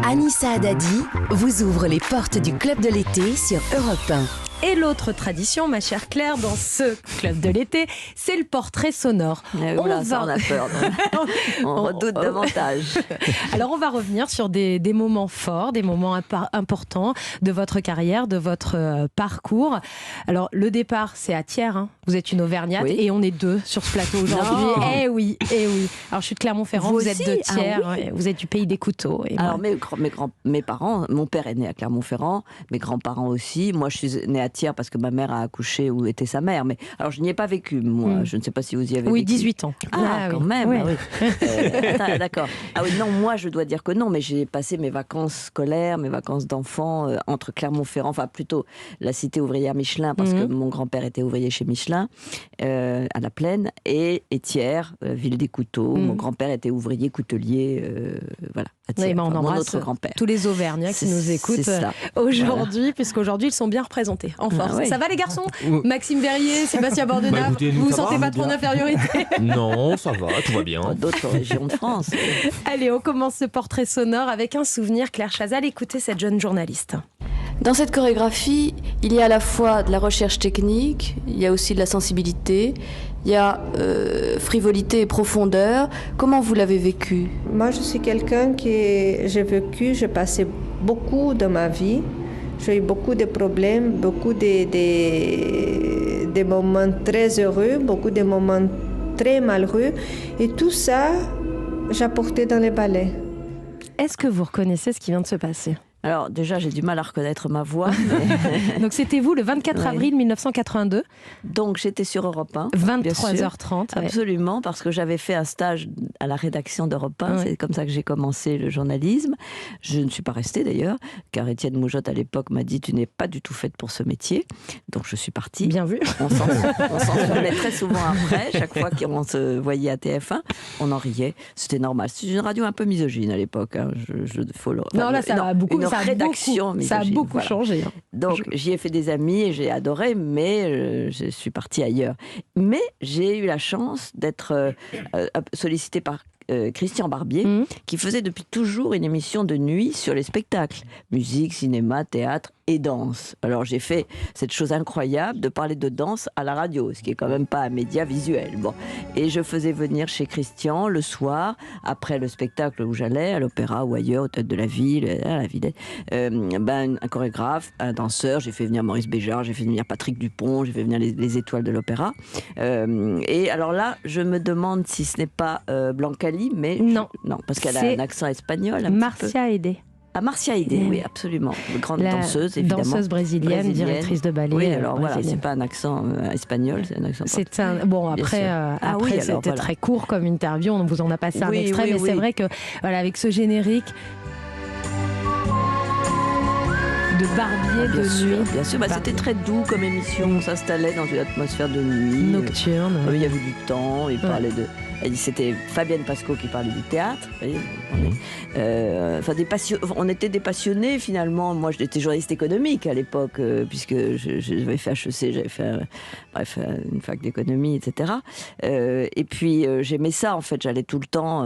Anissa Haddadi vous ouvre les portes du Club de l'été sur Europe 1. Et l'autre tradition, ma chère Claire, dans ce Club de l'été, c'est le portrait sonore. On a peur, on redoute davantage. Alors on va revenir sur des moments forts, des moments importants de votre carrière, de votre parcours. Alors le départ, c'est à Thiers, hein. Vous êtes une Auvergnate, oui. Et on est deux sur ce plateau aujourd'hui. Eh oui. Alors je suis de Clermont-Ferrand, vous êtes de Thiers, oui. Vous êtes du pays des couteaux. Et alors mes parents, mon père est né à Clermont-Ferrand, mes grands-parents aussi. Moi je suis née à Thiers parce que ma mère a accouché où était sa mère. Mais alors je n'y ai pas vécu, moi. Je ne sais pas si vous y avez vécu. Oui, 18 ans. Quand même. Oui. D'accord. Ah oui, non, moi je dois dire que non, mais j'ai passé mes vacances scolaires, mes vacances d'enfant entre Clermont-Ferrand, enfin plutôt la cité ouvrière Michelin, parce que mon grand-père était ouvrier chez Michelin, à la Plaine, et Thiers, ville des couteaux. Mon grand-père était ouvrier coutelier, voilà. Oui, on embrasse notre grand-père. Tous les Auvergnats qui nous écoutent aujourd'hui, voilà. Puisqu'aujourd'hui ils sont bien représentés en force. Ça va les garçons? Maxime Verrier, Sébastien Bordenave, vous vous sentez pas trop d'infériorité? Non, ça va, tout va bien. D'autres régions de France. Allez, on commence ce portrait sonore avec un souvenir. Claire Chazal, écoutez cette jeune journaliste. Dans cette chorégraphie, il y a à la fois de la recherche technique, il y a aussi de la sensibilité, il y a frivolité et profondeur. Comment vous l'avez vécu? Moi, je suis quelqu'un j'ai passé beaucoup de ma vie. J'ai eu beaucoup de problèmes, beaucoup de moments très heureux, beaucoup de moments très malheureux. Et tout ça, j'apportais dans les ballets. Est-ce que vous reconnaissez ce qui vient de se passer ? Alors déjà, j'ai du mal à reconnaître ma voix. Mais... Donc c'était vous le 24 avril 1982. Donc j'étais sur Europe 1. 23h30. Absolument, parce que j'avais fait un stage à la rédaction d'Europe 1. C'est comme ça que j'ai commencé le journalisme. Je ne suis pas restée d'ailleurs, car Étienne Moujotte à l'époque m'a dit « Tu n'es pas du tout faite pour ce métier ». Donc je suis partie. Bien vu. On s'en souvenait très souvent après. Chaque fois qu'on se voyait à TF1, on en riait. C'était normal. C'était une radio un peu misogyne à l'époque. Hein. Non, là ça a beaucoup... Ça a beaucoup changé. Hein. Donc j'y ai fait des amis et j'ai adoré, mais je suis partie ailleurs. Mais j'ai eu la chance d'être sollicitée par Christian Barbier, qui faisait depuis toujours une émission de nuit sur les spectacles. Musique, cinéma, théâtre et danse. Alors j'ai fait cette chose incroyable de parler de danse à la radio, ce qui est quand même pas un média visuel. Bon. Et je faisais venir chez Christian le soir, après le spectacle où j'allais, à l'opéra ou ailleurs, au Théâtre de la Ville, à la Villette, un chorégraphe, un danseur. J'ai fait venir Maurice Béjart, j'ai fait venir Patrick Dupont, j'ai fait venir les étoiles de l'opéra. Et alors là, je me demande si ce n'est pas Blancali, mais non, parce qu'elle a un accent espagnol. Marcia Aidé. Ah, Marcia Aidé, oui, absolument. Grande danseuse, évidemment. Danseuse brésilienne, directrice de ballet. Oui, alors voilà, c'est pas un accent espagnol, c'est un accent Bon, après, c'était très court comme interview, on vous en a passé un extrait, mais c'est vrai que, voilà, avec ce générique de Barbier de nuit. Bien sûr, c'était très doux comme émission, on s'installait dans une atmosphère de nuit. Nocturne. Il y avait du temps, il parlait de... C'était Fabienne Pasco qui parlait du théâtre. On était des passionnés finalement. Moi, j'étais journaliste économique à l'époque, puisque j'avais fait HEC, j'avais fait une fac d'économie, etc. Et puis j'aimais ça en fait. J'allais tout le temps.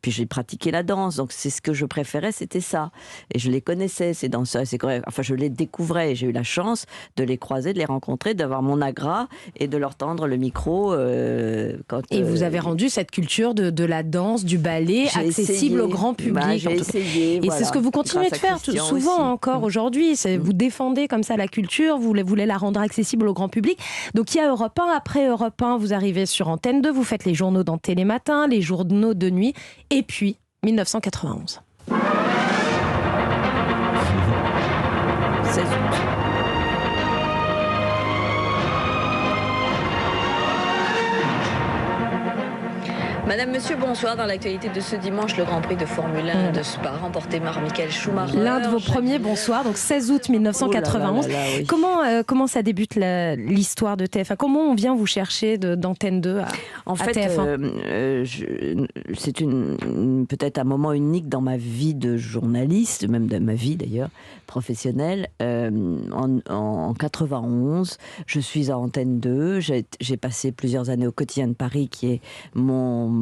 Puis j'ai pratiqué la danse, donc c'est ce que je préférais, c'était ça. Et je les connaissais ces danseurs, enfin je les découvrais. Et j'ai eu la chance de les croiser, de les rencontrer, d'avoir mon agra et de leur tendre le micro. Et vous avez rendu cette culture de la danse, du ballet accessible au grand public. J'ai essayé. Et c'est ce que vous continuez de faire souvent aussi. Encore aujourd'hui. Vous défendez comme ça la culture, vous voulez la rendre accessible au grand public. Donc il y a Europe 1. Après Europe 1, vous arrivez sur Antenne 2, vous faites les journaux dans Télématin, les journaux de nuit, et puis 1991. 16 août. Madame, Monsieur, bonsoir. Dans l'actualité de ce dimanche, le Grand Prix de Formule 1 de Spa, remporté par Michael Schumacher. L'un de vos premiers bonsoirs, donc 16 août 1991. Oui. Comment ça débute l'histoire de TF1 ? Comment on vient vous chercher d'Antenne 2 à TF1 ? C'est peut-être un moment unique dans ma vie de journaliste, même dans ma vie d'ailleurs, professionnelle. En 91, je suis à Antenne 2. J'ai passé plusieurs années au Quotidien de Paris, qui est mon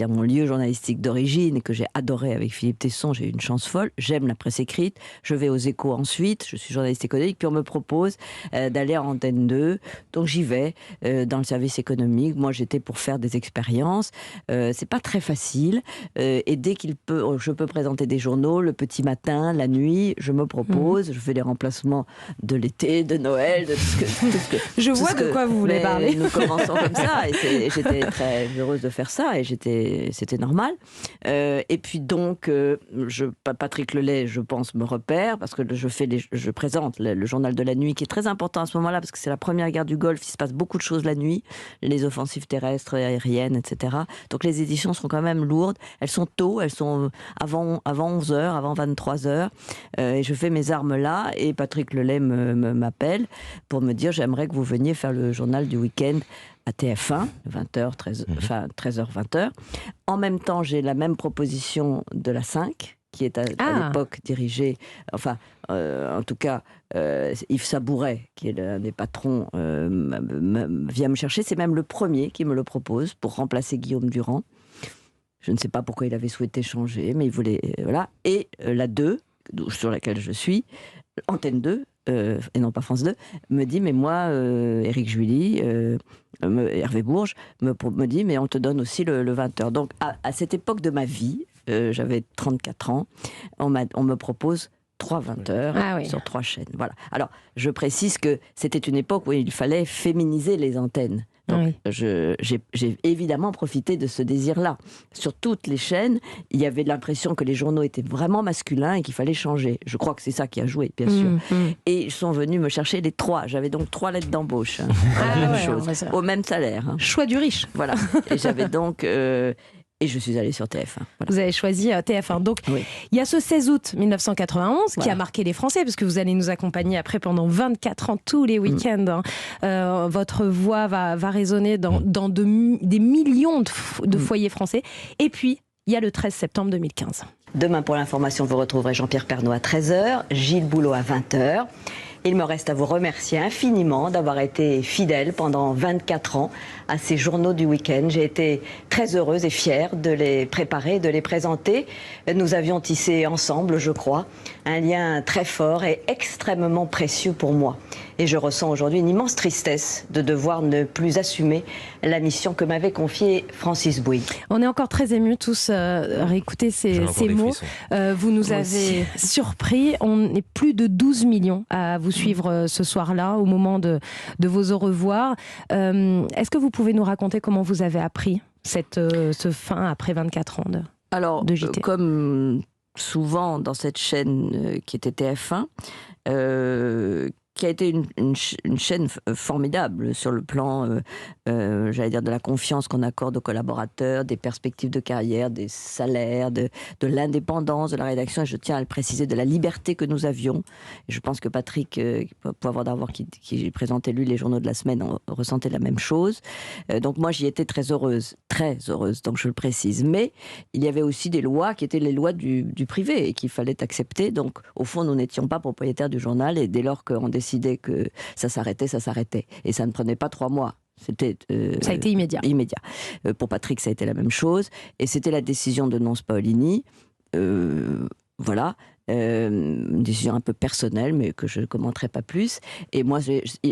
mon lieu journalistique d'origine et que j'ai adoré avec Philippe Tesson. J'ai eu une chance folle. J'aime la presse écrite. Je vais aux Échos ensuite. Je suis journaliste économique. Puis on me propose d'aller en Antenne 2. Donc j'y vais dans le service économique. Moi, j'étais pour faire des expériences. C'est pas très facile. Et dès je peux présenter des journaux le petit matin, la nuit, je me propose. Je fais les remplacements de l'été, de Noël, de tout ce que je vois de quoi vous voulez parler. Nous commençons comme ça et j'étais très heureuse de faire ça et c'était normal. Et puis donc, Patrick Lelay, je pense, me repère parce que je présente le journal de la nuit qui est très important à ce moment-là parce que c'est la première guerre du Golfe, il se passe beaucoup de choses la nuit, les offensives terrestres, aériennes, etc. Donc les éditions sont quand même lourdes, elles sont tôt, elles sont avant 11h, avant 23h, et je fais mes armes là et Patrick Lelay m'appelle pour me dire j'aimerais que vous veniez faire le journal du week-end à TF1, 20h, 13h, 20h. En même temps, j'ai la même proposition de la 5, qui est à l'époque dirigée, en tout cas, Yves Sabouret, qui est l'un des patrons, vient me chercher. C'est même le premier qui me le propose pour remplacer Guillaume Durand. Je ne sais pas pourquoi il avait souhaité changer, mais il voulait... voilà. Et la 2, sur laquelle je suis, Antenne 2, et non pas France 2, me dit, mais moi, Éric Juilly, Hervé Bourges, me dit, mais on te donne aussi le 20h. Donc, à cette époque de ma vie, j'avais 34 ans, on me propose 3 20h sur 3 chaînes. Voilà. Alors, je précise que c'était une époque où il fallait féminiser les antennes. Donc, j'ai évidemment profité de ce désir-là. Sur toutes les chaînes, il y avait l'impression que les journaux étaient vraiment masculins et qu'il fallait changer. Je crois que c'est ça qui a joué, bien sûr. Et ils sont venus me chercher les 3. J'avais donc 3 lettres d'embauche. Même chose, au même salaire. Choix du riche. Voilà. Et j'avais donc... Et je suis allée sur TF1. Voilà. Vous avez choisi TF1. Donc, il y a ce 16 août 1991 qui a marqué les Français, parce que vous allez nous accompagner après pendant 24 ans, tous les week-ends. Votre voix va résonner dans des millions de foyers français. Et puis, il y a le 13 septembre 2015. Demain, pour l'information, vous retrouverez Jean-Pierre Pernaut à 13h, Gilles Boulot à 20h. Il me reste à vous remercier infiniment d'avoir été fidèle pendant 24 ans à ces journaux du week-end. J'ai été très heureuse et fière de les préparer, de les présenter. Nous avions tissé ensemble, je crois, un lien très fort et extrêmement précieux pour moi. Et je ressens aujourd'hui une immense tristesse de devoir ne plus assumer la mission que m'avait confiée Francis Bouygues. On est encore très émus tous à réécouter ces mots. Vous nous avez surpris. On est plus de 12 millions à vous suivre ce soir-là, au moment de vos au revoir. Est-ce que vous pouvez nous raconter comment vous avez appris ce fin après 24 ans de JT ? Comme souvent dans cette chaîne qui était TF1, qui a été une chaîne formidable sur le plan, j'allais dire, de la confiance qu'on accorde aux collaborateurs, des perspectives de carrière, des salaires, de l'indépendance de la rédaction, et je tiens à le préciser, de la liberté que nous avions. Et je pense que Patrick Poivre d'Arvor, qui présentait lui les journaux de la semaine, ressentait la même chose. Donc moi, j'y étais très heureuse, donc je le précise. Mais il y avait aussi des lois qui étaient les lois du privé et qu'il fallait accepter. Donc au fond, nous n'étions pas propriétaires du journal, et dès lors qu'on décidait que ça s'arrêtait. Et ça ne prenait pas 3 mois. Ça a été immédiat. Pour Patrick, ça a été la même chose. Et c'était la décision de Nonce Paolini. Voilà. Une décision un peu personnelle, mais que je ne commenterai pas plus. Et moi,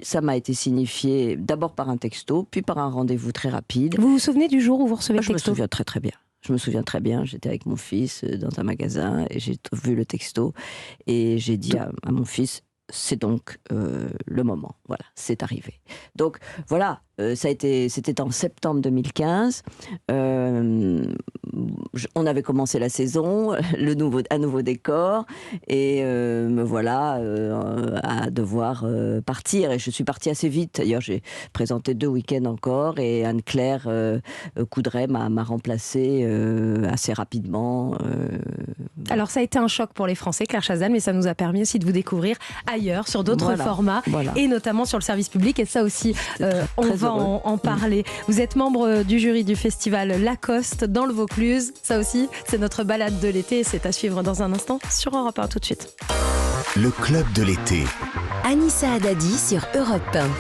ça m'a été signifié d'abord par un texto, puis par un rendez-vous très rapide. Vous vous souvenez du jour où vous recevez le texto ? Je me souviens très bien. Je me souviens très bien, j'étais avec mon fils dans un magasin et j'ai vu le texto et j'ai dit à mon fils, c'est donc le moment, voilà, c'est arrivé. Donc voilà, c'était en septembre 2015, on avait commencé la saison, un nouveau décor, et me voilà à devoir partir, et je suis partie assez vite. D'ailleurs, j'ai présenté 2 week-ends encore, et Anne-Claire Coudray m'a remplacée assez rapidement. Alors ça a été un choc pour les Français, Claire Chazal, mais ça nous a permis aussi de vous découvrir ailleurs, sur d'autres formats, et notamment sur le service public, et ça aussi, on va en parler. Vous êtes membre du jury du festival Lacoste dans le Vaucluse, ça aussi, c'est notre balade de l'été, et c'est à suivre dans un instant sur Europe 1, tout de suite. Le club de l'été. Anissa Haddadi sur Europe 1.